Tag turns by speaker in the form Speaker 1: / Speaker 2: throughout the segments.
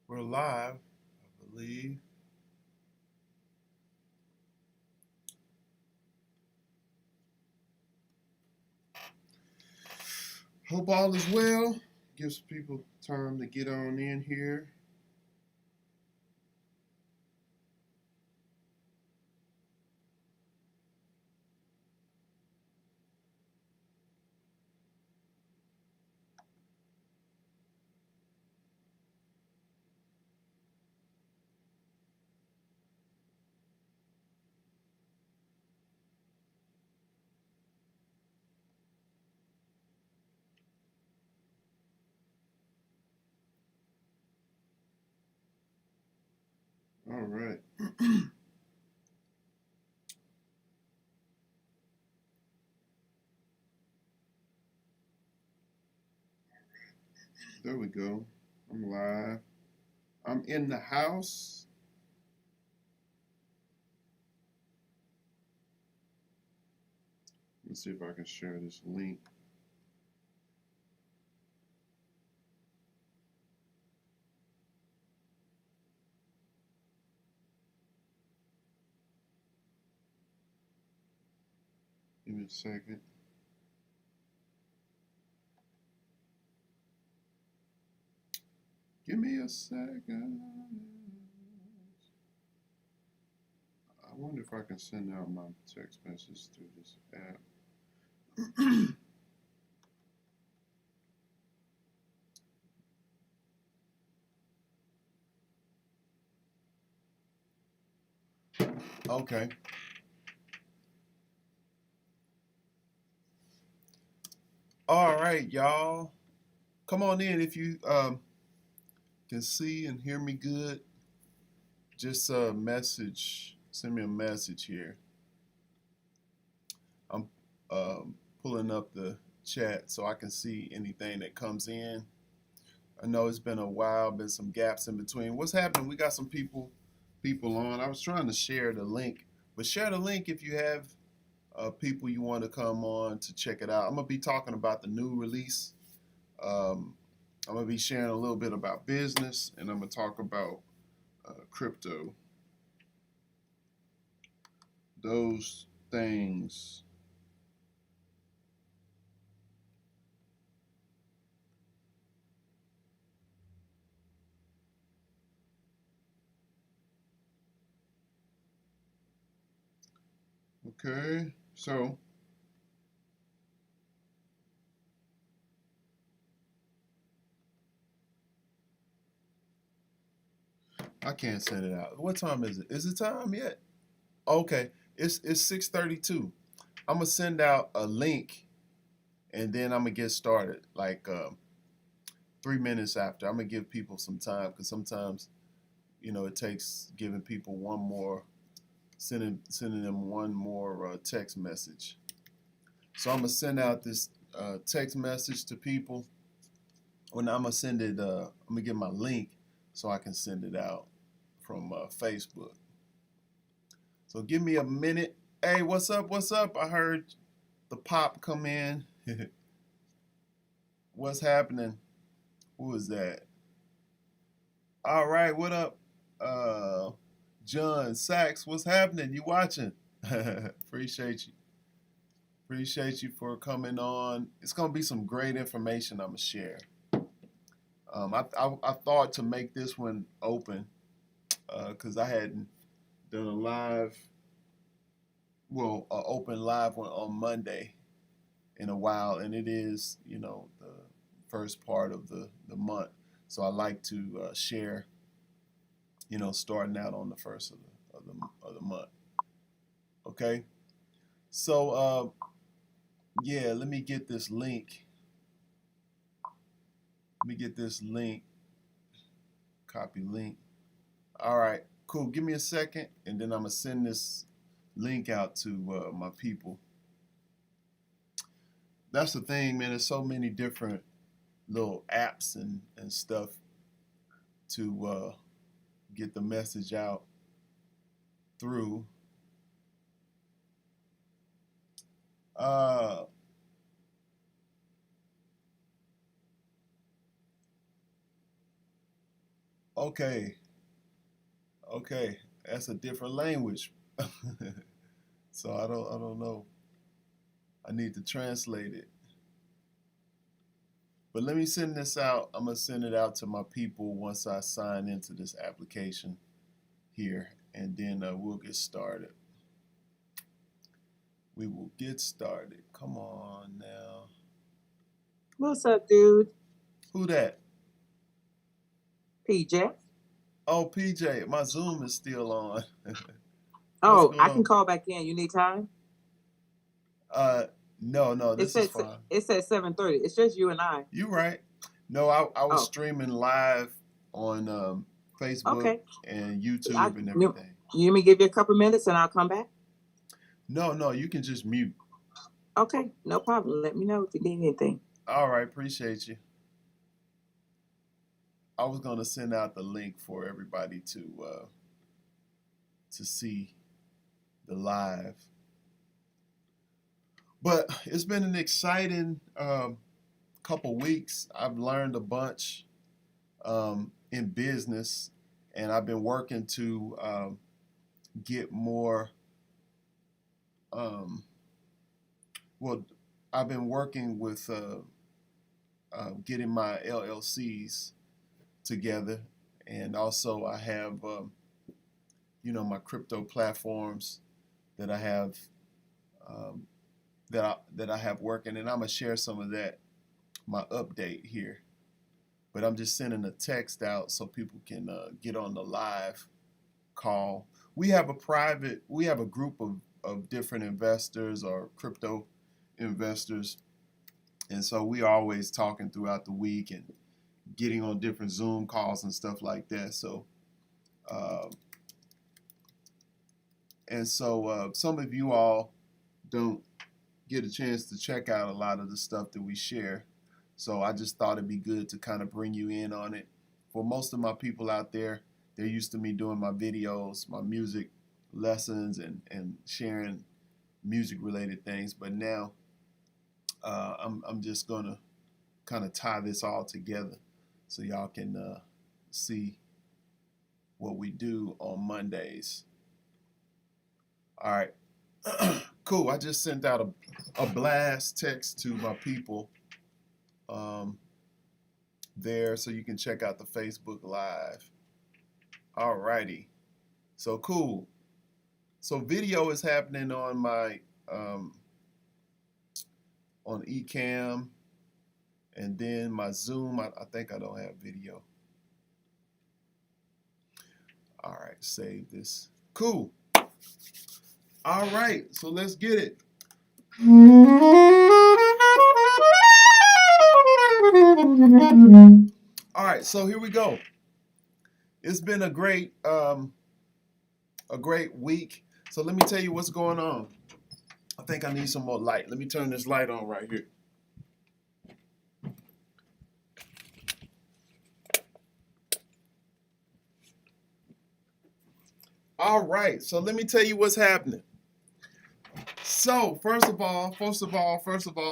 Speaker 1: We're live, I believe. Hope all is well. Gives people time to get on in here. All right. There we go. I'm live. I'm in the house. Let's see if I can share this link. Give me a second. Give me a second. I wonder if I can send out my text message through this app. Okay. All right, y'all. Come on in if you can see and hear me good. Just a message. Send me a message here. I'm pulling up the chat so I can see anything that comes in. I know it's been a while, been some gaps in between. What's happening? We got some people on. I was trying to share the link, but share the link if you have people you want to come on to check it out. I'm gonna be talking about the new release. I'm gonna be sharing a little bit about business, and I'm gonna talk about crypto. Those things. Okay, so I can't send it out. What time is it? Is it time yet? Okay, it's 6:32. I'm gonna send out a link, and then I'm gonna get started. Like 3 minutes after, I'm gonna give people some time because sometimes it takes giving people one more, sending them one more text message. So I'm gonna send out this text message to people. When I'm gonna send it, I'm gonna get my link so I can send it out from Facebook. So give me a minute. Hey, what's up? What's up? I heard the pop come in. What's happening? Who is that? All right, what up? Uh, John Sachs, what's happening? You watching? Appreciate you. Appreciate you for coming on. It's gonna be some great information I'm gonna share. I thought to make this one open because I hadn't done a live, open live one on Monday in a while, and it is the first part of the month, so I like to share, starting out on the first of the month. Okay, so yeah, let me get this link. Let me get this link. Copy link. All right, cool. Give me a second, and then I'm gonna send this link out to my people. That's the thing, man. There's so many different little apps and stuff to get the message out through. Uh, Okay, okay, that's a different language. So I don't know. I need to translate it. But let me send this out. I'm gonna send it out to my people once I sign into this application here, and then we'll get started. We will get started. Come on now.
Speaker 2: What's up, dude?
Speaker 1: Who that?
Speaker 2: PJ.
Speaker 1: Oh, PJ. My Zoom is still on. What's
Speaker 2: Oh,
Speaker 1: going
Speaker 2: I can
Speaker 1: on?
Speaker 2: call back in. You need time?
Speaker 1: Uh, no,
Speaker 2: It
Speaker 1: this is
Speaker 2: says
Speaker 1: fine.
Speaker 2: it says 7:30. It's just you and I.
Speaker 1: You right. No, I was
Speaker 2: Oh,
Speaker 1: streaming live on Facebook
Speaker 2: okay.
Speaker 1: and
Speaker 2: I
Speaker 1: YouTube and
Speaker 2: you,
Speaker 1: everything.
Speaker 2: you let me give you a couple minutes and I'll come back.
Speaker 1: No, you can just mute.
Speaker 2: Okay, no problem. Let me know if you need anything.
Speaker 1: All right, appreciate you. I was gonna send out the link for everybody to see the live, but it's been an exciting couple weeks. I've learned a bunch in business, and I've been working to get more. Um, well, I've been working with getting my LLCs together, and also I have my crypto platforms that I have um, that I have working, and I'm gonna share some of that, my update here. But I'm just sending a text out so people can get on the live call. We have a group of different investors or crypto investors, and so we are always talking throughout the week and getting on different Zoom calls and stuff like that. So uh, some of you all don't get a chance to check out a lot of the stuff that we share. So I just thought it'd be good to kind of bring you in on it. For most of my people out there, they're used to me doing my videos, my music lessons, and sharing music related things. But now I'm just gonna kind of tie this all together so y'all can see what we do on Mondays. All right. Cool. I just sent out a blast text to my people um, there so you can check out the Facebook Live. All righty. So cool. So video is happening on my on Ecamm, and then my Zoom. I think I don't have video. All right, save this. Cool. All right, so let's get it. All right, so here we go. It's been a great week. So let me tell you what's going on. I think I need some more light. Let me turn this light on right here. All right, so let me tell you what's happening. So first of all,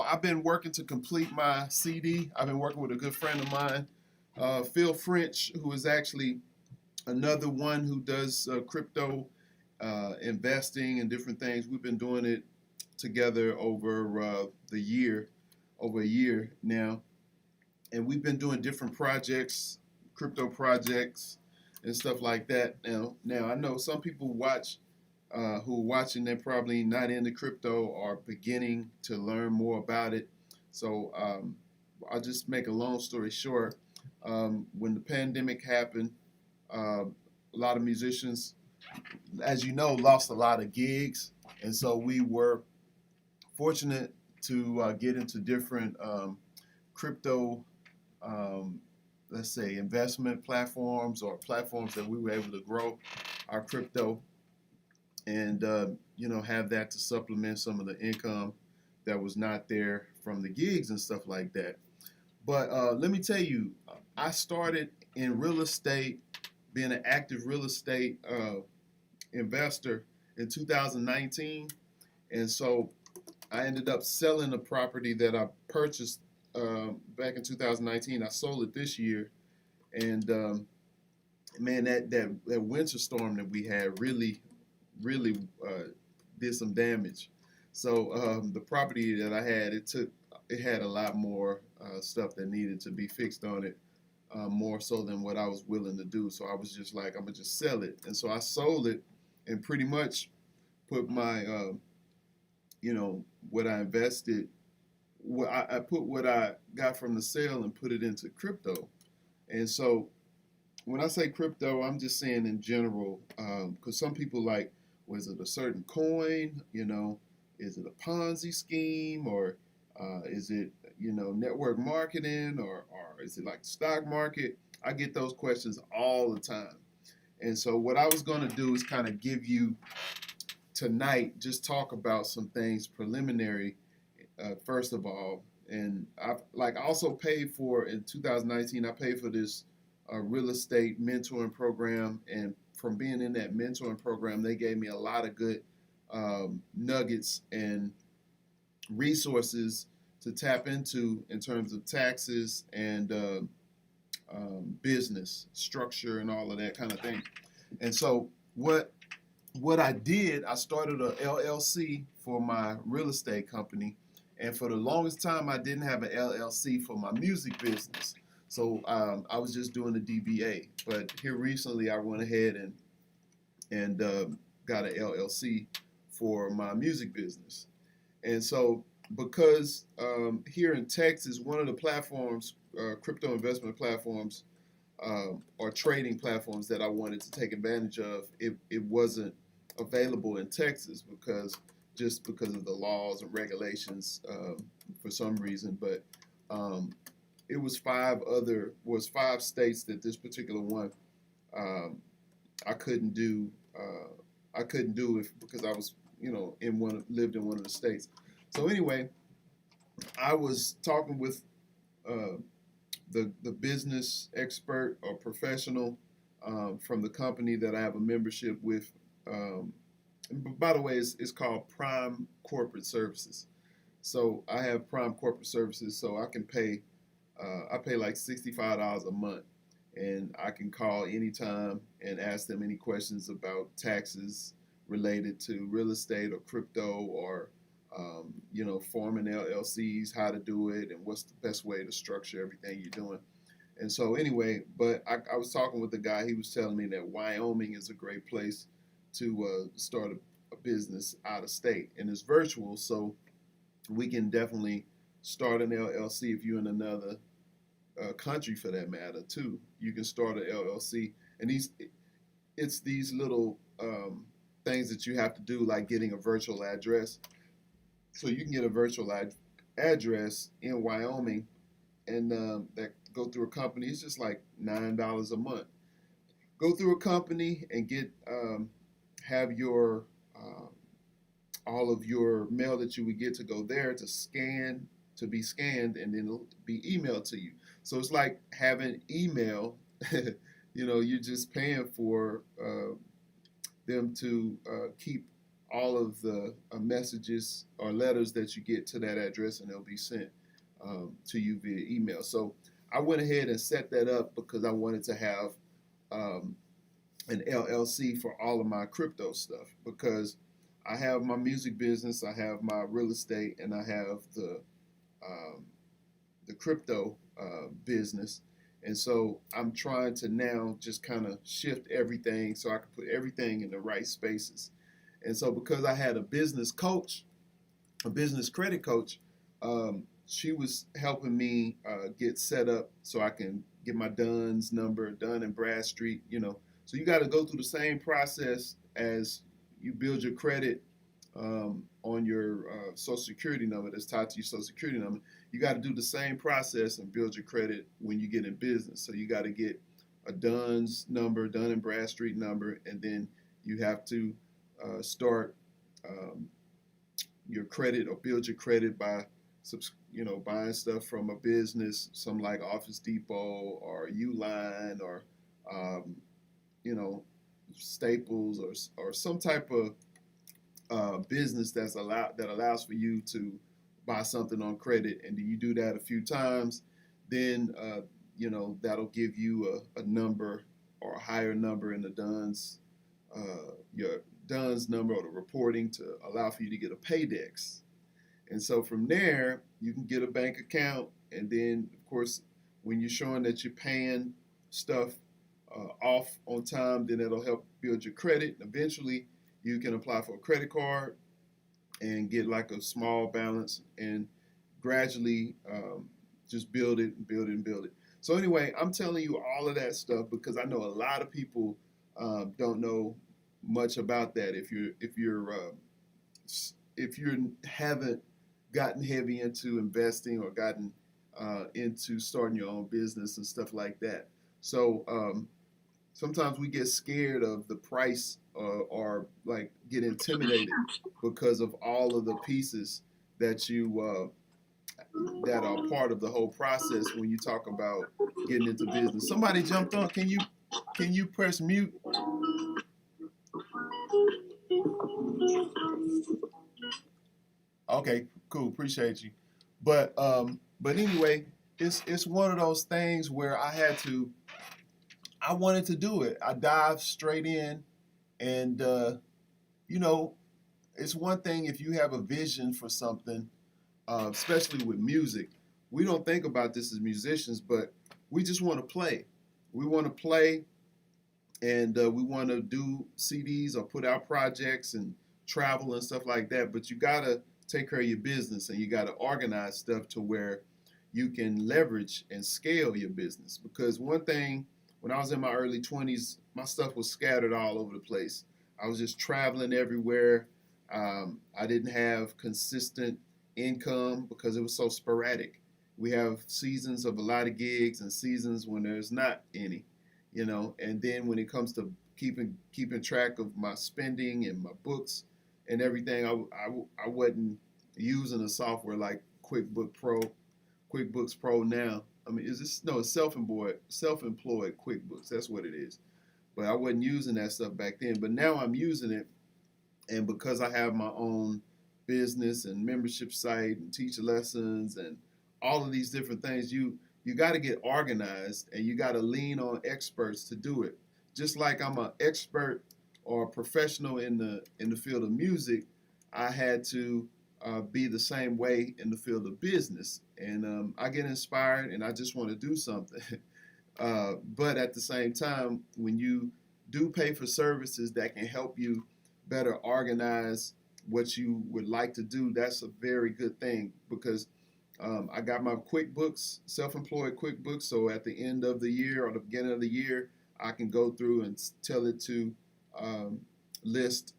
Speaker 1: I've been working to complete my CD. I've been working with a good friend of mine, Phil French, who is actually another one who does crypto investing and different things. We've been doing it together over over a year now, and we've been doing different projects, crypto projects, and stuff like that. Now I know some people who are watching, they're probably not into crypto or beginning to learn more about it. So I'll just make a long story short. When the pandemic happened, a lot of musicians, as you know, lost a lot of gigs, and so we were fortunate to get into different crypto, um, let's say, investment platforms or platforms that we were able to grow our crypto and have that to supplement some of the income that was not there from the gigs and stuff like that. But let me tell you, I started in real estate, being an active real estate investor in 2019, and so I ended up selling a property that I purchased back in 2019. I sold it this year, and man, that winter storm that we had really did some damage. So the property that I had, it had a lot more stuff that needed to be fixed on it, more so than what I was willing to do. So I was just like, I'm gonna just sell it, and so I sold it, and pretty much put my, what I invested, I put what I got from the sale and put it into crypto. And so when I say crypto, I'm just saying in general, because some people like, was it a certain coin? Is it a Ponzi scheme, or is it network marketing, or is it like the stock market? I get those questions all the time. And so what I was going to do is kind of give you tonight, just talk about some things preliminary, first of all. And I also paid for, in 2019, I paid for this real estate mentoring program. And from being in that mentoring program, they gave me a lot of good nuggets and resources to tap into in terms of taxes and business structure and all of that kind of thing. And so what I did, I started a LLC for my real estate company, and for the longest time, I didn't have an LLC for my music business. So I was just doing the DBA. But here recently, I went ahead and got an LLC for my music business. And so because here in Texas, one of the platforms, crypto investment platforms, or trading platforms that I wanted to take advantage of, it wasn't available in Texas because of the laws and regulations, for some reason. But it was five states that this particular one, I couldn't do. I couldn't do it because I was lived in one of the states. So anyway, I was talking with uh, the business expert or professional from the company that I have a membership with. By the way, it's called Prime Corporate Services. So I have Prime Corporate Services, so I can pay. I pay like $65 a month, and I can call anytime and ask them any questions about taxes related to real estate or crypto, or forming LLCs, how to do it, and what's the best way to structure everything you're doing. And so anyway, but I was talking with the guy. He was telling me that Wyoming is a great place to start a business out of state, and it's virtual, so we can definitely start an LLC if you're in another country, for that matter, too. You can start an LLC, and it's these little things that you have to do, like getting a virtual address. So you can get a virtual address in Wyoming, and that go through a company. It's just like $9 a month. Go through a company and get have your all of your mail that you would get to go there to be scanned, and then it'll be emailed to you. So it's like having email. You're just paying for them to keep all of the messages or letters that you get to that address, and they'll be sent to you via email. So I went ahead and set that up because I wanted to have an LLC for all of my crypto stuff, because I have my music business, I have my real estate, and I have the crypto business. And so I'm trying to now just kind of shift everything so I can put everything in the right spaces. And so because I had a business coach, a business credit coach, she was helping me get set up so I can get my DUNS number, Dun and Bradstreet. So you got to go through the same process as you build your credit on your Social Security number that's tied to your Social Security number. You got to do the same process and build your credit when you get in business. So you got to get a DUNS number, Dun and Bradstreet number, and then you have to start your credit, or build your credit by buying stuff from a business, some like Office Depot or Uline, or Staples, or some type of business that allows for you to buy something on credit. And you do that a few times, then that'll give you a number or a higher number in the DUNS, your DUNS number or the reporting to allow for you to get a paydex. And so from there, you can get a bank account. And then, of course, when you're showing that you're paying stuff off on time, then it'll help build your credit. And eventually, you can apply for a credit card and get like a small balance and gradually just build it and build it and build it. So anyway, I'm telling you all of that stuff because I know a lot of people don't know much about that. If you haven't gotten heavy into investing or gotten into starting your own business and stuff like that. So sometimes we get scared of the price or like get intimidated because of all of the pieces that you that are part of the whole process when you talk about getting into business. Somebody jumped on. Can you press mute? Okay, cool. Appreciate you. But anyway, it's one of those things where I wanted to do it. I dived straight in, and you know, it's one thing if you have a vision for something, especially with music. We don't think about this as musicians, but we just want to play. We want to play, and we want to do CDs or put out projects and travel and stuff like that. But you gotta take care of your business, and you gotta organize stuff to where you can leverage and scale your business. Because one thing, when I was in my early 20s, my stuff was scattered all over the place. I was just traveling everywhere. I didn't have consistent income because it was so sporadic. We have seasons of a lot of gigs and seasons when there's not any, And then when it comes to keeping track of my spending and my books and everything, I wasn't using a software like QuickBooks Pro now. I mean, is this no? It's self-employed QuickBooks. That's what it is. But I wasn't using that stuff back then. But now I'm using it, and because I have my own business and membership site and teach lessons and all of these different things, you got to get organized and you got to lean on experts to do it. Just like I'm an expert or a professional in the field of music, I had to be the same way in the field of business. And I get inspired and I just want to do something. But at the same time, when you do pay for services that can help you better organize what you would like to do, that's a very good thing because I got my QuickBooks, self-employed QuickBooks. So at the end of the year or the beginning of the year, I can go through and tell it to list,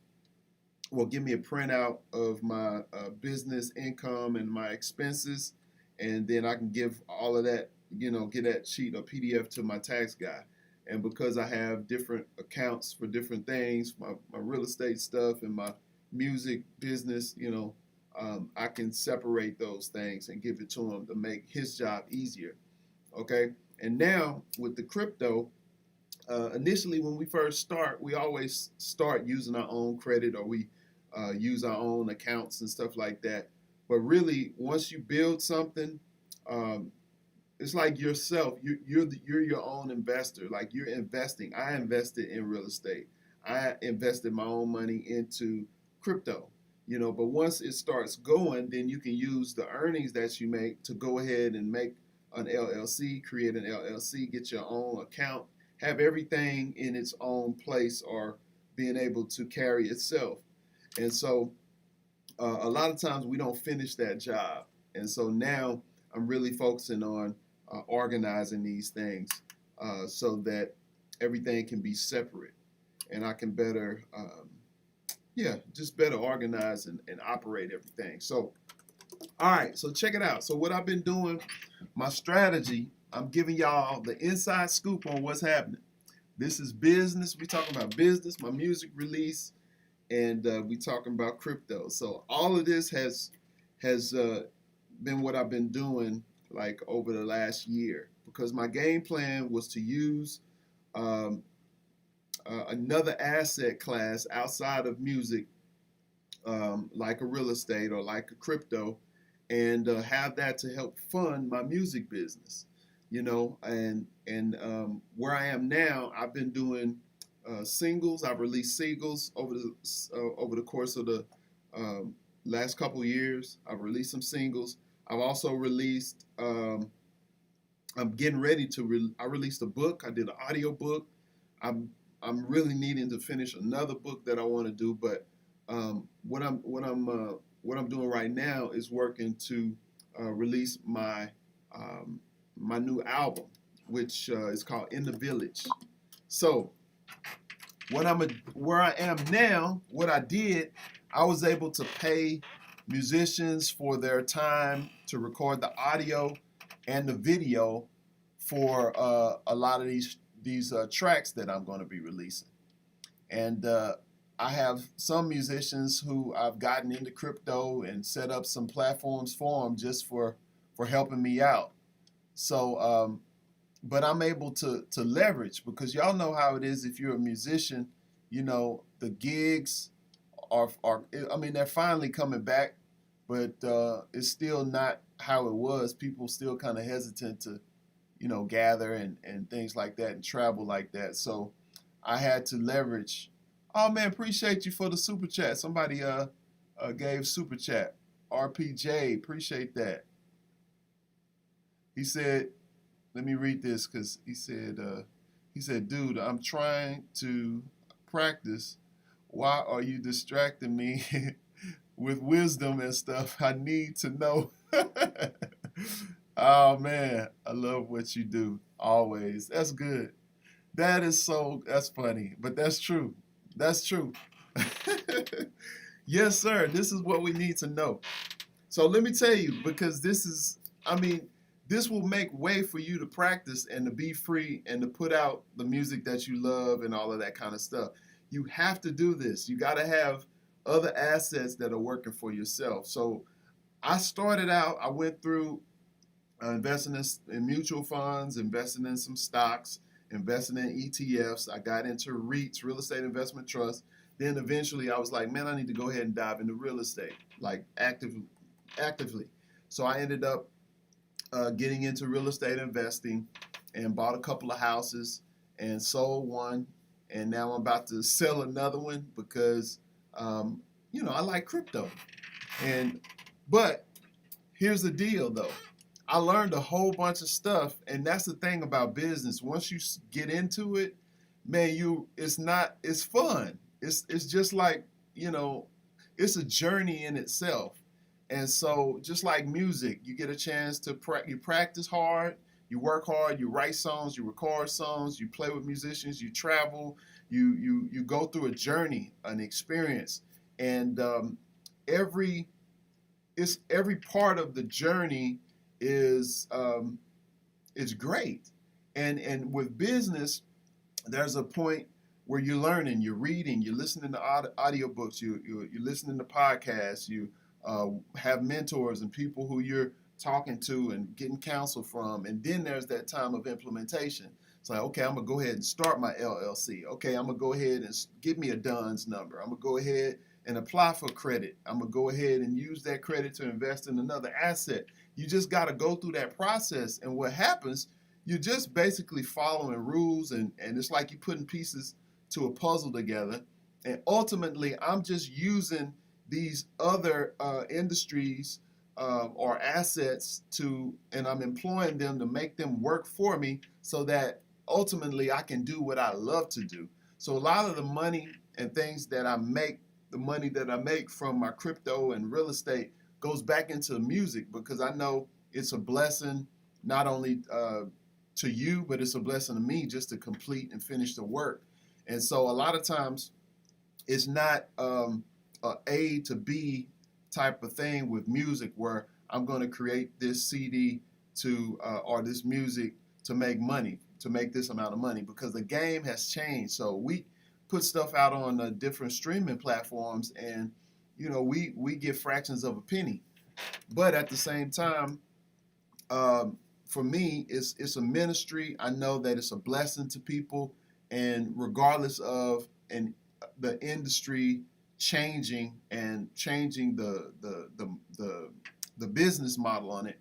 Speaker 1: well, give me a printout of my business income and my expenses. And then I can give all of that, get that sheet or PDF to my tax guy. And because I have different accounts for different things, my real estate stuff and my music business, I can separate those things and give it to him to make his job easier. Okay. And now with the crypto, initially when we first start, we always start using our own credit or we use our own accounts and stuff like that. But really, once you build something, it's like yourself. You're your own investor. Like you're investing. I invested in real estate. I invested my own money into crypto. But once it starts going, then you can use the earnings that you make to go ahead and make an LLC, create an LLC, get your own account, have everything in its own place or being able to carry itself. And so a lot of times we don't finish that job. And so now I'm really focusing on organizing these things so that everything can be separate and I can better, just better organize and operate everything. So, all right, so check it out. So what I've been doing, my strategy, I'm giving y'all the inside scoop on what's happening. This is business. We're talking about business, my music release, and we're talking about crypto. So all of this has been what I've been doing like over the last year because my game plan was to use another asset class outside of music, like a real estate or like a crypto, and have that to help fund my music business. where I am now, I've been doing singles. I've released singles over the course of the um, last couple of years. I've released some singles. I've also released. I'm getting ready to. I released a book. I did an audio book. I'm I'm really needing to finish another book that I want to do. But what I'm doing right now is working to release my new album, which is called In the Village. So where I am now, what I did, I was able to pay musicians for their time to record the audio and the video for a lot of these tracks that I'm going to be releasing. And I have some musicians who I've gotten into crypto and set up some platforms for them just for helping me out. So but I'm able to leverage, because y'all know how it is if you're a musician. The gigs are I mean, they're finally coming back, but it's still not how it was. People still kind of hesitant to gather and things like that and travel like that. So I had to leverage. Oh man, appreciate you for the super chat. Somebody gave super chat. RPJ, appreciate that. He said, let me read this, because he said, dude, I'm trying to practice. Why are you distracting me with wisdom and stuff? I need to know. Oh man, I love what you do always. That's good. That's funny, but that's true. That's true. Yes, sir. This is what we need to know. So let me tell you, because I mean, this will make way for you to practice and to be free and to put out the music that you love and all of that kind of stuff. You have to do this. You got to have other assets that are working for yourself. So I went through investing in mutual funds, investing in some stocks, investing in ETFs. I got into REITs, real estate investment trust. Then eventually I was like, man, I need to go ahead and dive into real estate, like actively. So I ended up getting into real estate investing and bought a couple of houses and sold one. And now I'm about to sell another one because, I like crypto. But here's the deal though. I learned a whole bunch of stuff, and that's the thing about business. Once you get into it, man, it's fun. It's just like, it's a journey in itself. And so just like music, you get a chance to you practice hard, you work hard, you write songs, you record songs, you play with musicians, you travel, you go through a journey, an experience, and every every part of the journey is great. And with business, there's a point where you're learning, you're reading, you're listening to audiobooks, you're listening to podcasts, you have mentors and people who you're talking to and getting counsel from. And then there's that time of implementation. It's like, okay, I'm going to go ahead and start my LLC. Okay, I'm going to go ahead and give me a DUNS number. I'm going to go ahead and apply for credit. I'm going to go ahead and use that credit to invest in another asset. You just got to go through that process. And what happens, you're just basically following rules, and it's like you're putting pieces to a puzzle together. And ultimately, I'm just using these other industries or assets and I'm employing them to make them work for me so that ultimately I can do what I love to do. So a lot of the money and things that I make, the money that I make from my crypto and real estate goes back into music, because I know it's a blessing not only to you, but it's a blessing to me just to complete and finish the work. And so a lot of times it's not A to B type of thing with music where I'm going to create this CD or this music to make money, to make this amount of money, because the game has changed. So we put stuff out on different streaming platforms, and we get fractions of a penny. But at the same time, for me, it's a ministry. I know that it's a blessing to people, and regardless of the industry changing and changing the business model on it,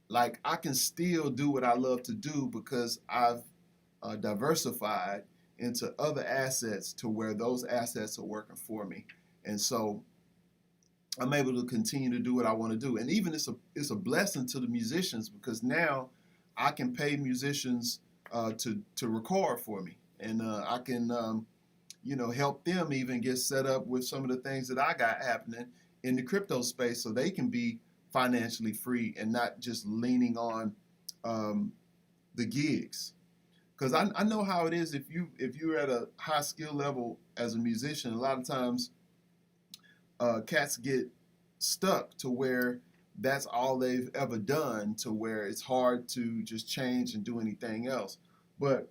Speaker 1: like I can still do what I love to do because I've diversified into other assets to where those assets are working for me. And so I'm able to continue to do what I want to do. And even it's a blessing to the musicians because now I can pay musicians to record for me, and I can help them even get set up with some of the things that I got happening in the crypto space, so they can be financially free and not just leaning on um, the gigs. Because I know how it is if you're at a high skill level as a musician. A lot of times cats get stuck to where that's all they've ever done, to where it's hard to just change and do anything else. But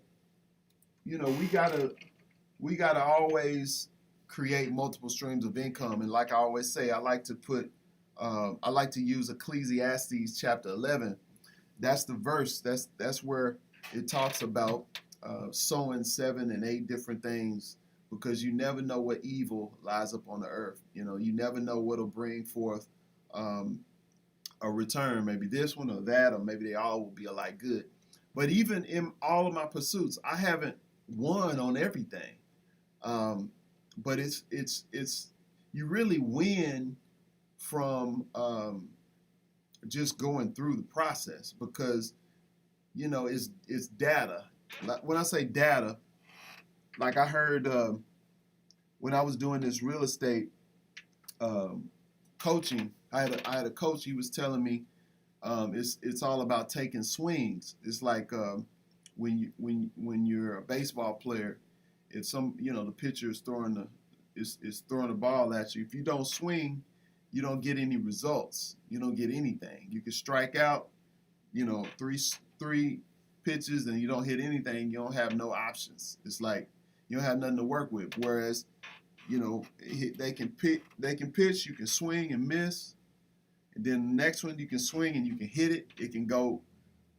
Speaker 1: we gotta always create multiple streams of income. And like I always say, I like to use Ecclesiastes chapter 11. That's the verse. That's where it talks about sowing 7 and 8 different things, because you never know what evil lies up on the earth. You never know what'll bring forth um, a return. Maybe this one or that, or maybe they all will be alike good. But even in all of my pursuits, I haven't won on everything. Um, but it's you really win from just going through the process, because it's data. Like, when I say data, like I heard when I was doing this real estate um, coaching, I had a coach. He was telling me it's all about taking swings. It's like when you're a baseball player, if the pitcher is throwing the ball at you. If you don't swing, you don't get any results. You don't get anything. You can strike out, three pitches, and you don't hit anything. You don't have no options. It's like you don't have nothing to work with. Whereas, they can pitch, you can swing and miss, and then the next one you can swing and you can hit it. It can go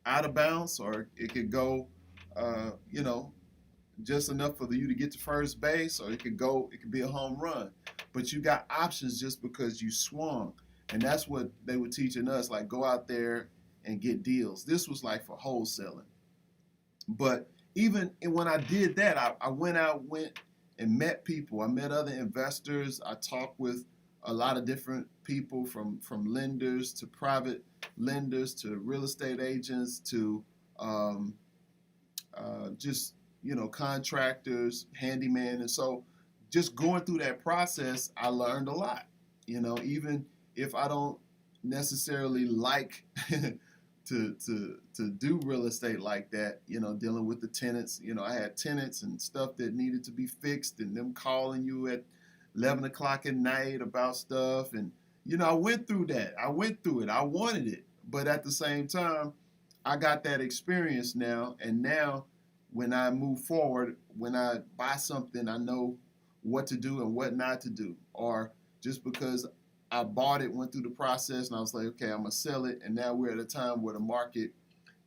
Speaker 1: out of bounds, or it could go, uh, you know, just enough for you to get to first base, or it could be a home run. But you got options just because you swung. And that's what they were teaching us, like, go out there and get deals. This was like for wholesaling. But even when I did that, I went and met people. I met other investors. I talked with a lot of different people, from lenders to private lenders to real estate agents to um, just contractors, handyman. And so just going through that process, I learned a lot. Even if I don't necessarily like to do real estate like that, dealing with the tenants. I had tenants and stuff that needed to be fixed, and them calling you at 11 o'clock at night about stuff. And I went through that. I went through it. I wanted it, but at the same time, I got that experience now. And now, when I move forward, when I buy something, I know what to do and what not to do. Or just because I bought it, went through the process, and I was like, okay, I'm gonna sell it. And now we're at a time where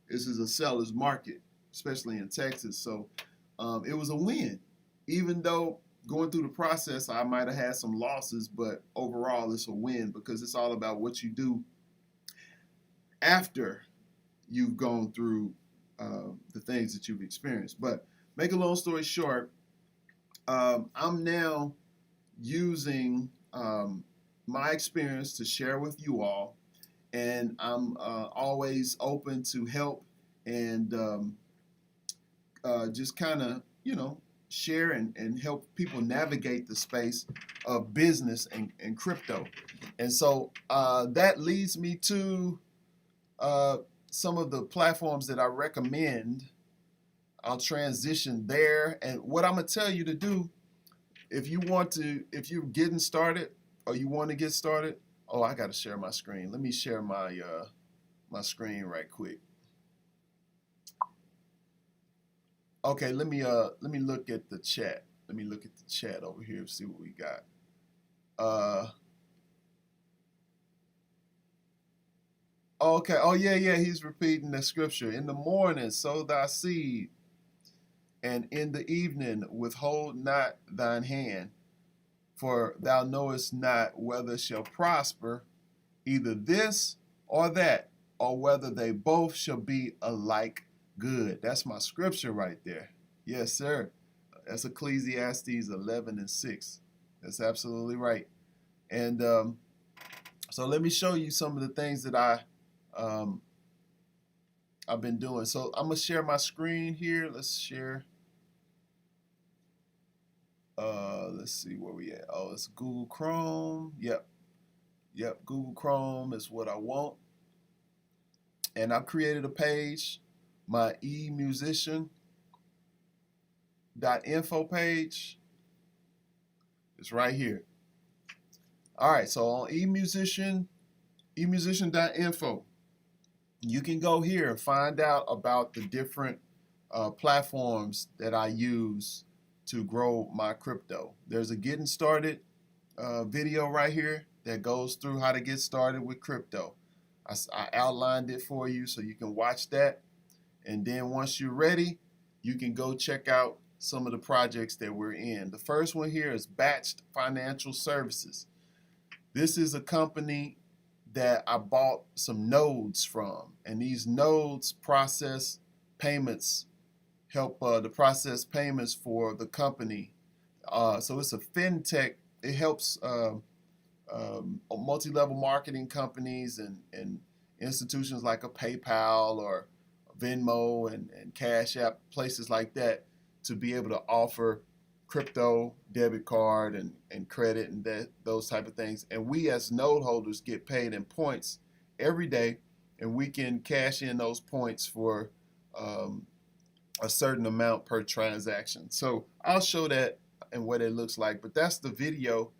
Speaker 1: this is a seller's market, especially in Texas. So it was a win, even though going through the process, I might have had some losses, but overall, it's a win, because it's all about what you do after you've gone through the things that you've experienced. But make a long story short, I'm now using my experience to share with you all, and I'm always open to help and just kind of share and help people navigate the space of business and crypto. And so that leads me to some of the platforms that I recommend. I'll transition there. And what I'm going to tell you to do, if you're getting started or you want to get started, I got to share my screen. Let me share my screen right quick. Okay, let me look at the chat. Let me look at the chat over here and see what we got. Okay. Oh yeah. He's repeating the scripture. In the morning sow thy seed, and in the evening withhold not thine hand, for thou knowest not whether shall prosper either this or that. or whether they both shall be alike good. That's my scripture right there. Yes, sir. That's Ecclesiastes 11:6. That's absolutely right. And so let me show you some of the things that um, I've been doing. So I'm gonna share my screen here. Let's share. Let's see where we at. Oh, it's Google Chrome. Yep. Google Chrome is what I want. And I've created a page, my emusician.info page. It's right here. All right, so on emusician.info, you can go here and find out about the different platforms that I use to grow my crypto. There's a getting started video right here that goes through how to get started with crypto. I outlined it for you so you can watch that. And then once you're ready, you can go check out some of the projects that we're in. The first one here is Batched Financial Services. This is a company that I bought some nodes from, and these nodes process payments, help to process payments for the company. So it's a fintech. It helps multi-level marketing companies and institutions like a PayPal or Venmo and Cash App, places like that, to be able to offer crypto, debit card, and credit, and those type of things. And we as node holders get paid in points every day, and we can cash in those points for a certain amount per transaction. So I'll show that and what it looks like. But that's the video.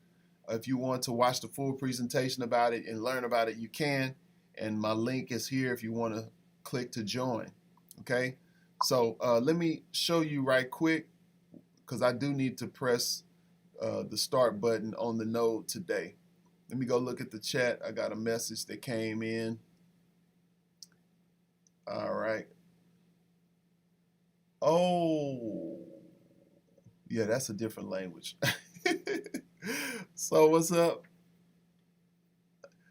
Speaker 1: If you want to watch the full presentation about it and learn about it, you can. And my link is here if you want to click to join. Okay. So let me show you right quick, because I do need to press the start button on the node today. Let me go look at the chat. I got a message that came in. All right. Oh, yeah, that's a different language. So what's up?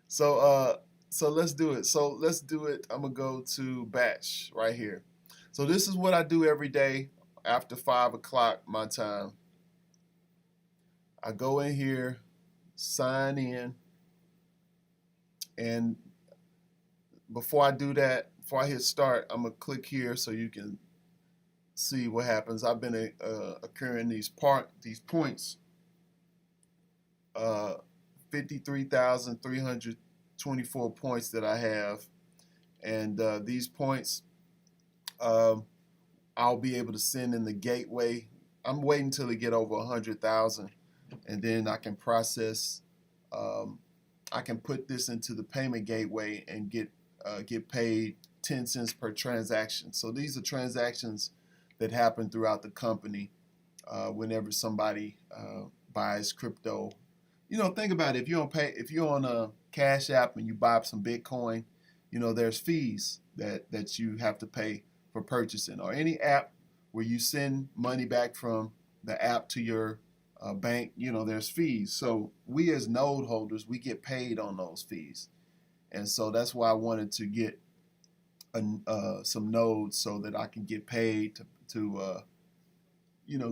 Speaker 1: So let's do it. I'm gonna go to batch right here. So this is what I do every day after 5 o'clock my time. I go in here, sign in, and before I do that, before I hit start, I'm gonna click here so you can see what happens. I've been accruing these points, 53,324 points that I have, and these points I'll be able to send in the gateway. I'm waiting until they get over 100,000, and then I can process. I can put this into the payment gateway and get paid 10 cents per transaction. So these are transactions that happen throughout the company whenever somebody buys crypto. You know, think about it. If you're on a Cash App and you buy some Bitcoin, you know, there's fees that you have to pay for purchasing. Or any app where you send money back from the app to your bank, you know, there's fees. So we as node holders, we get paid on those fees. And so that's why I wanted to get some nodes so that I can get paid to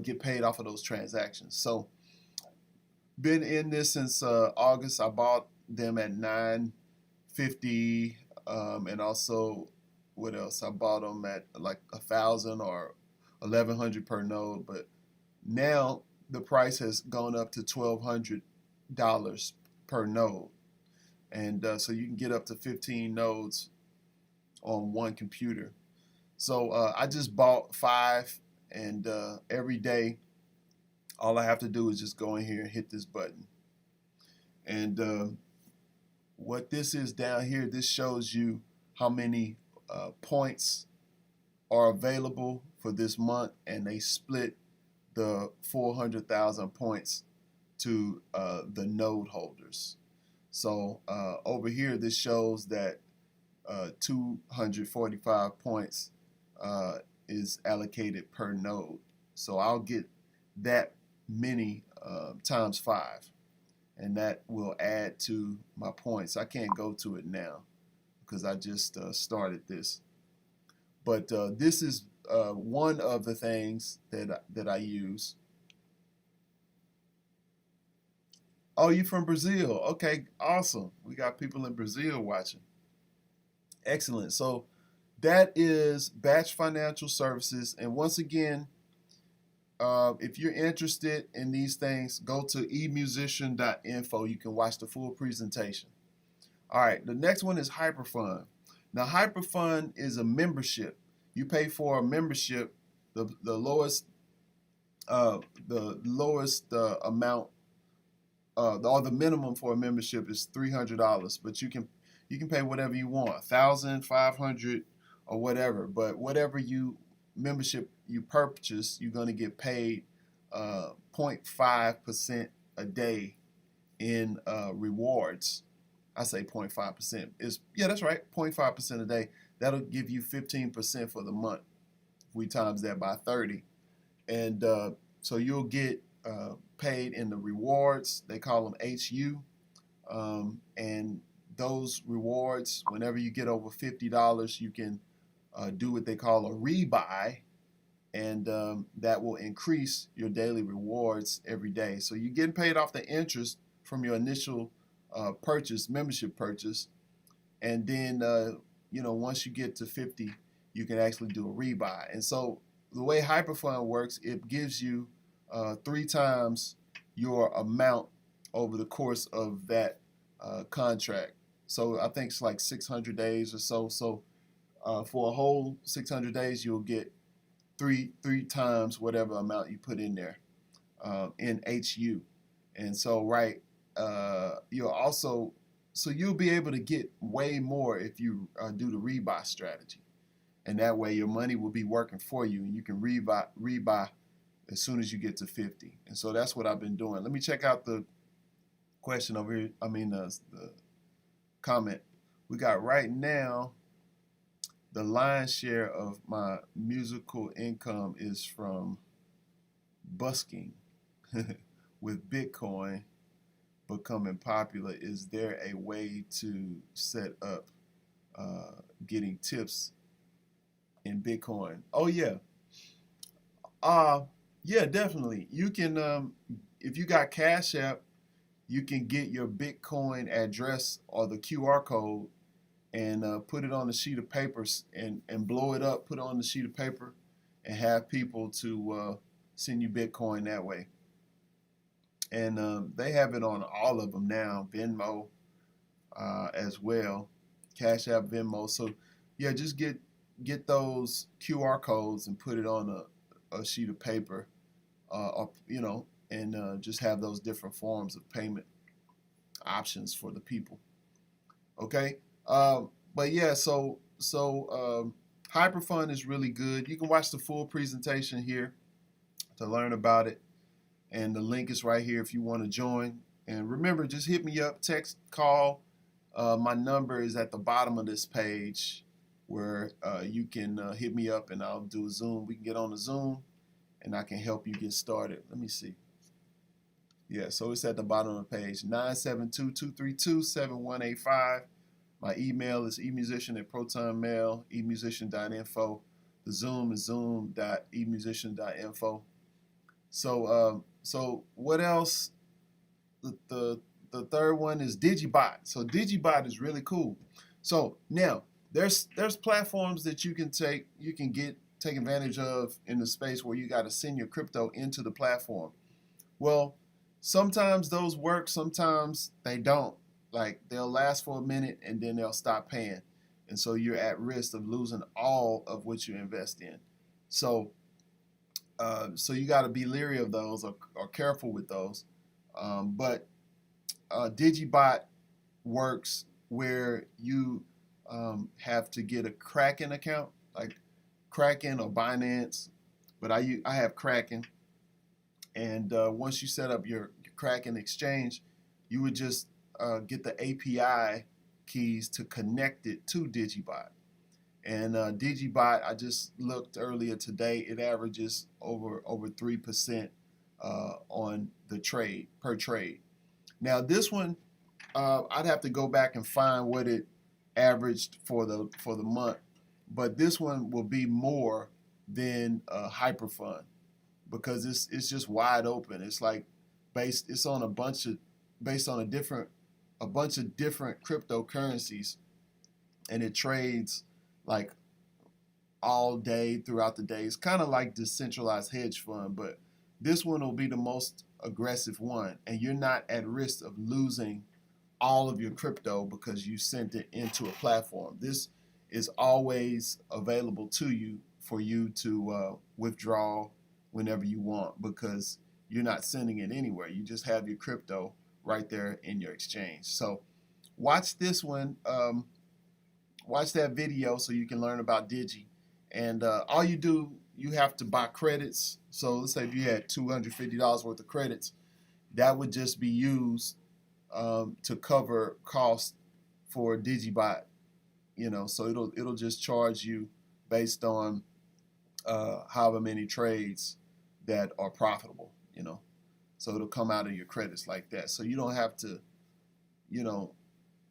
Speaker 1: get paid off of those transactions. So been in this since August. I bought them at $9.50, and also what else? I bought them at like 1,000 or 1,100 per node, but now the price has gone up to $1,200 per node, and so you can get up to 15 nodes on one computer. So I just bought 5, and every day all I have to do is just go in here and hit this button. And what this is down here, this shows you how many points are available for this month, and they split the 400,000 points to the node holders. So over here, this shows that 245 points is allocated per node. So I'll get that many times 5, and that will add to my points. I can't go to it now. because I just started this. But this is one of the things that I use. Oh, you from Brazil? Okay, awesome. We got people in Brazil watching. Excellent. So that is Batch Financial Services. And once again, if you're interested in these things, go to emusician.info. You can watch the full presentation. All right, the next one is Hyperfund. Now, Hyperfund is a membership. You pay for a membership. The lowest amount, or the minimum for a membership is $300, but you can pay whatever you want, 1,000, 500, or whatever. But whatever membership you purchase, you're going to get paid 0.5% a day in rewards. I say 0.5%. Yeah, that's right, 0.5% a day. That'll give you 15% for the month. We times that by 30. And so you'll get paid in the rewards. They call them HU. And those rewards, whenever you get over $50, you can do what they call a rebuy. And that will increase your daily rewards every day. So you're getting paid off the interest from your initial membership purchase. And then, once you get to 50, you can actually do a rebuy. And so the way Hyperfund works, it gives you 3 times your amount over the course of that contract. So I think it's like 600 days or so. So for a whole 600 days, you'll get three times whatever amount you put in there in HU. And so you'll be able to get way more if you do the rebuy strategy. And that way your money will be working for you, and you can rebuy as soon as you get to 50. And so that's what I've been doing. Let me check out the question over here. The comment. We got right now, the lion's share of my musical income is from busking. With Bitcoin becoming popular, is there a way to set up getting tips in Bitcoin? Oh yeah. Yeah, definitely. You can if you got Cash App, you can get your Bitcoin address or the QR code and put it on a sheet of paper and blow it up, put it on the sheet of paper, and have people to send you Bitcoin that way. And they have it on all of them now, Venmo as well, Cash App, Venmo. So yeah, just get those QR codes and put it on a sheet of paper, and just have those different forms of payment options for the people. Okay, but yeah, so Hyperfund is really good. You can watch the full presentation here to learn about it, and the link is right here if you want to join. And remember, just hit me up, text, call. My number is at the bottom of this page, where you can hit me up and I'll do a Zoom. We can get on a Zoom and I can help you get started. Let me see. Yeah, so it's at the bottom of the page, 972-232-7185. My email is emusician@protonmail, emusician.info. The Zoom is zoom.emusician.info. So what else? The third one is Digibot. So Digibot is really cool. So now there's platforms that you can take advantage of in the space where you got to send your crypto into the platform. Well, sometimes those work, sometimes they don't. Like, they'll last for a minute and then they'll stop paying. And so you're at risk of losing all of what you invest in. So you got to be leery of those or careful with those. But Digibot works where you have to get a Kraken account, like Kraken or Binance. But I have Kraken. And once you set up your Kraken exchange, you would just get the API keys to connect it to Digibot. And Digibot, I just looked earlier today, it averages over 3% on the trade, per trade. Now this one, I'd have to go back and find what it averaged for the month, but this one will be more than hyper fund because it's just wide open. It's like it's on a bunch of based on a bunch of different cryptocurrencies, and it trades like all day throughout the day. It's kind of like decentralized hedge fund, but this one will be the most aggressive one, and you're not at risk of losing all of your crypto because you sent it into a platform. This is always available to you for you to withdraw whenever you want because you're not sending it anywhere. You just have your crypto right there in your exchange. So watch this one. Watch that video so you can learn about Digi. And all you do, you have to buy credits. So let's say if you had $250 worth of credits, that would just be used to cover costs for Digibot. So it'll just charge you based on however many trades that are profitable. So it'll come out of your credits like that. So you don't have to,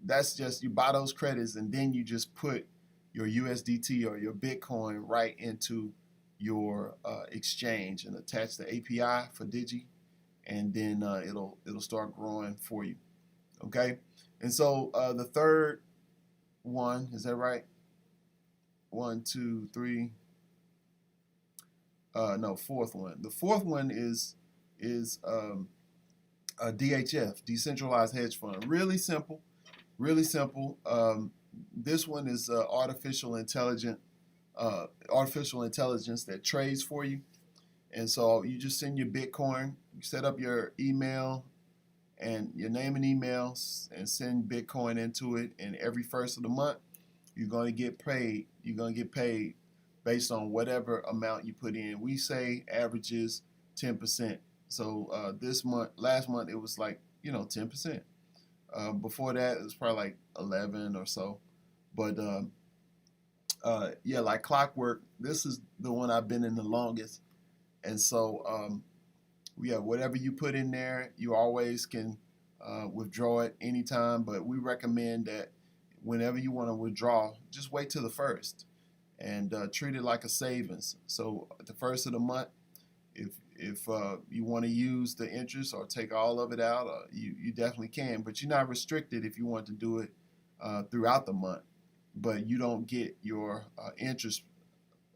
Speaker 1: that's just you buy those credits and then you just put your USDT or your Bitcoin right into your exchange and attach the API for Digi, and then it'll start growing for you. Okay, and so the third one, is that right? 1, 2, 3. No, fourth one. The fourth one is a DHF, Decentralized Hedge Fund. Really simple, really simple. This one is artificial intelligence that trades for you. And so you just send your Bitcoin, you set up your email and your name and email and send Bitcoin into it. And every first of the month, you're going to get paid. You're going to get paid based on whatever amount you put in. We say averages 10%. So last month, it was like, 10%. Before that, it was probably like 11 or so. But yeah, like clockwork, this is the one I've been in the longest. And so, yeah, whatever you put in there, you always can withdraw it anytime. But we recommend that whenever you want to withdraw, just wait till the first and treat it like a savings. So at the first of the month, if you want to use the interest or take all of it out, you definitely can. But you're not restricted if you want to do it throughout the month. But you don't get your interest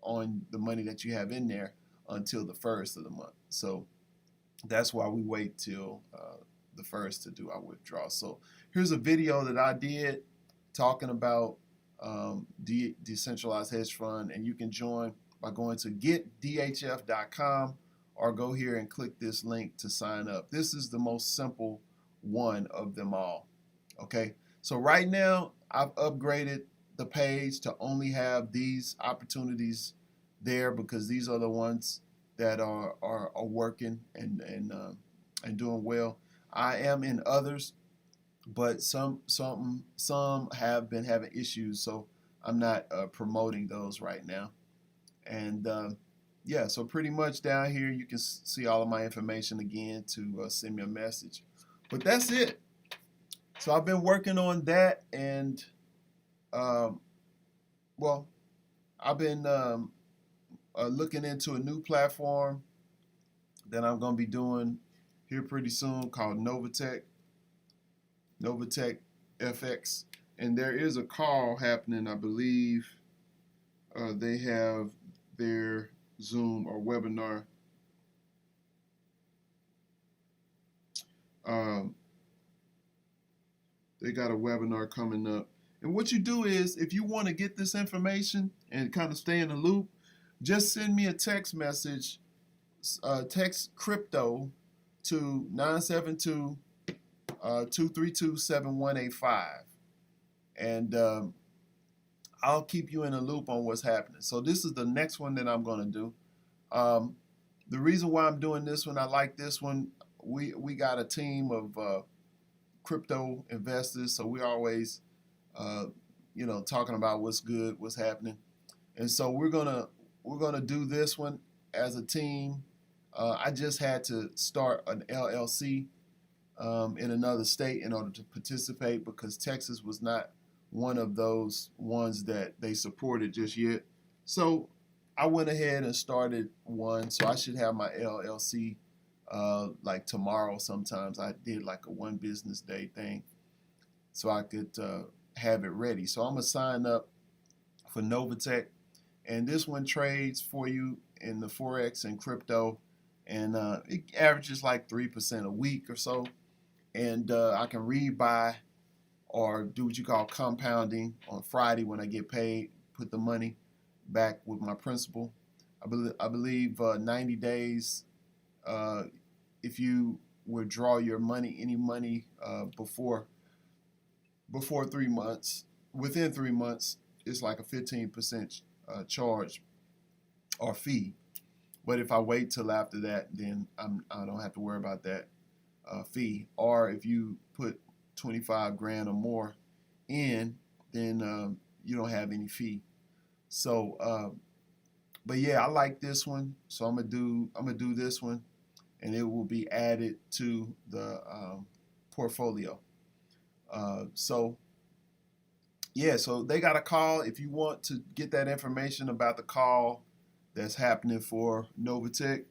Speaker 1: on the money that you have in there until the first of the month. So that's why we wait till the first to do our withdrawal. So here's a video that I did talking about Decentralized Hedge Fund, and you can join by going to getdhf.com or go here and click this link to sign up. This is the most simple one of them all. Okay, so right now I've upgraded the page to only have these opportunities there because these are the ones that are working and doing well. I am in others, but some have been having issues, so I'm not promoting those right now. And yeah, so pretty much down here you can see all of my information again to send me a message. But that's it. So I've been working on that, and well, I've been looking into a new platform that I'm going to be doing here pretty soon called Novatech FX. And there is a call happening, I believe. They have their Zoom or webinar. They got a webinar coming up. And what you do is, if you want to get this information and kind of stay in the loop, just send me a text message, text crypto to 972-232-7185. And I'll keep you in a loop on what's happening. So this is the next one that I'm going to do. The reason why I'm doing this one, I like this one. We got a team of crypto investors, so we're always talking about what's good, what's happening. And so we're gonna do this one as a team. I just had to start an LLC in another state in order to participate because Texas was not one of those ones that they supported just yet. So I went ahead and started one. So I should have my LLC like tomorrow. Sometimes I did like a one business day thing so I could have it ready. So I'm gonna sign up for Novatech, and this one trades for you in the forex and crypto, and it averages like 3% a week or so. And I can rebuy or do what you call compounding on Friday when I get paid. Put the money back with my principal. I believe 90 days. If you withdraw your money, any money before 3 months, within 3 months, it's like a 15% charge or fee. But if I wait till after that, then I don't have to worry about that fee. Or if you put 25 grand or more in, then you don't have any fee. So, but yeah, I like this one, so I'm gonna do this one, and it will be added to the portfolio. So yeah, so they got a call. If you want to get that information about the call that's happening for Novatech,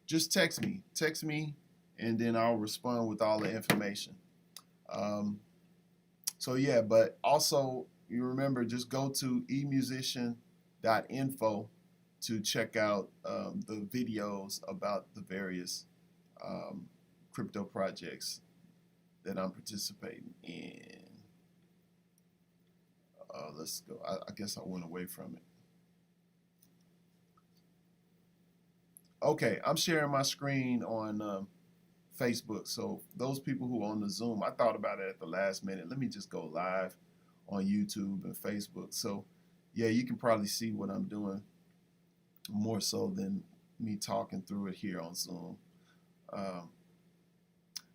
Speaker 1: just text me. Text me, and then I'll respond with all the information. So yeah, but also you remember, just go to emusician.info to check out the videos about the various crypto projects that I'm participating in. Let's go. I guess I went away from it. Okay, I'm sharing my screen on Facebook. So those people who are on the Zoom, I thought about it at the last minute. Let me just go live on YouTube and Facebook. So yeah, you can probably see what I'm doing more so than me talking through it here on Zoom.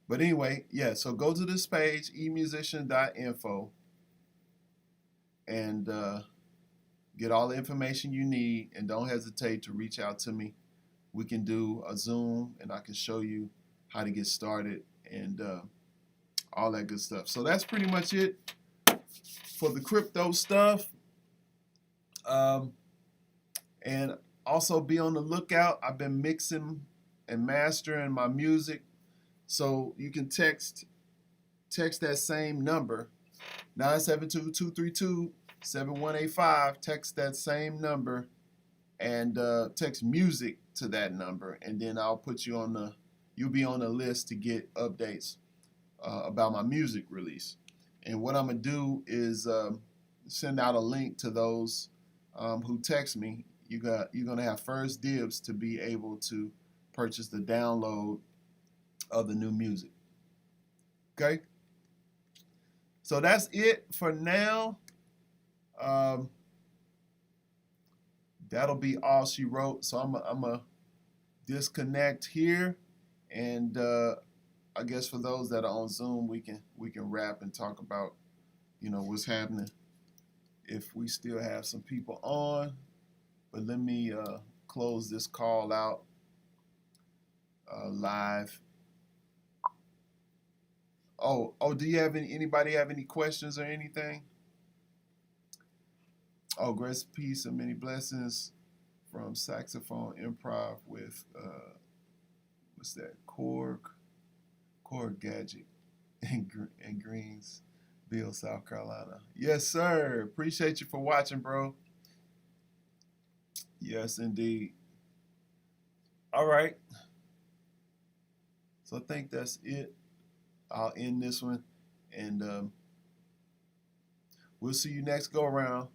Speaker 1: But anyway, yeah, so go to this page, emusician.info, and get all the information you need, and don't hesitate to reach out to me. We can do a Zoom, and I can show you how to get started and all that good stuff. So that's pretty much it for the crypto stuff. And also be on the lookout. I've been mixing and mastering my music, so you can text that same number, 972-232-7185. Text that same number and text music to that number, and then I'll put you on the, you'll be on the list to get updates about my music release. And what I'm gonna do is send out a link to those who text me. You're gonna have first dibs to be able to purchase the download of the new music. Okay, so that's it for now. That'll be all she wrote. So I'm a disconnect here, and I guess for those that are on Zoom, we can wrap and talk about what's happening if we still have some people on. But let me close this call out live. Oh, do you have anybody have any questions or anything? Oh, grace, peace, and many blessings from saxophone improv with what's that? Korg Gadget in Greensville, South Carolina. Yes, sir. Appreciate you for watching, bro. Yes, indeed. All right. So I think that's it. I'll end this one, and we'll see you next go around.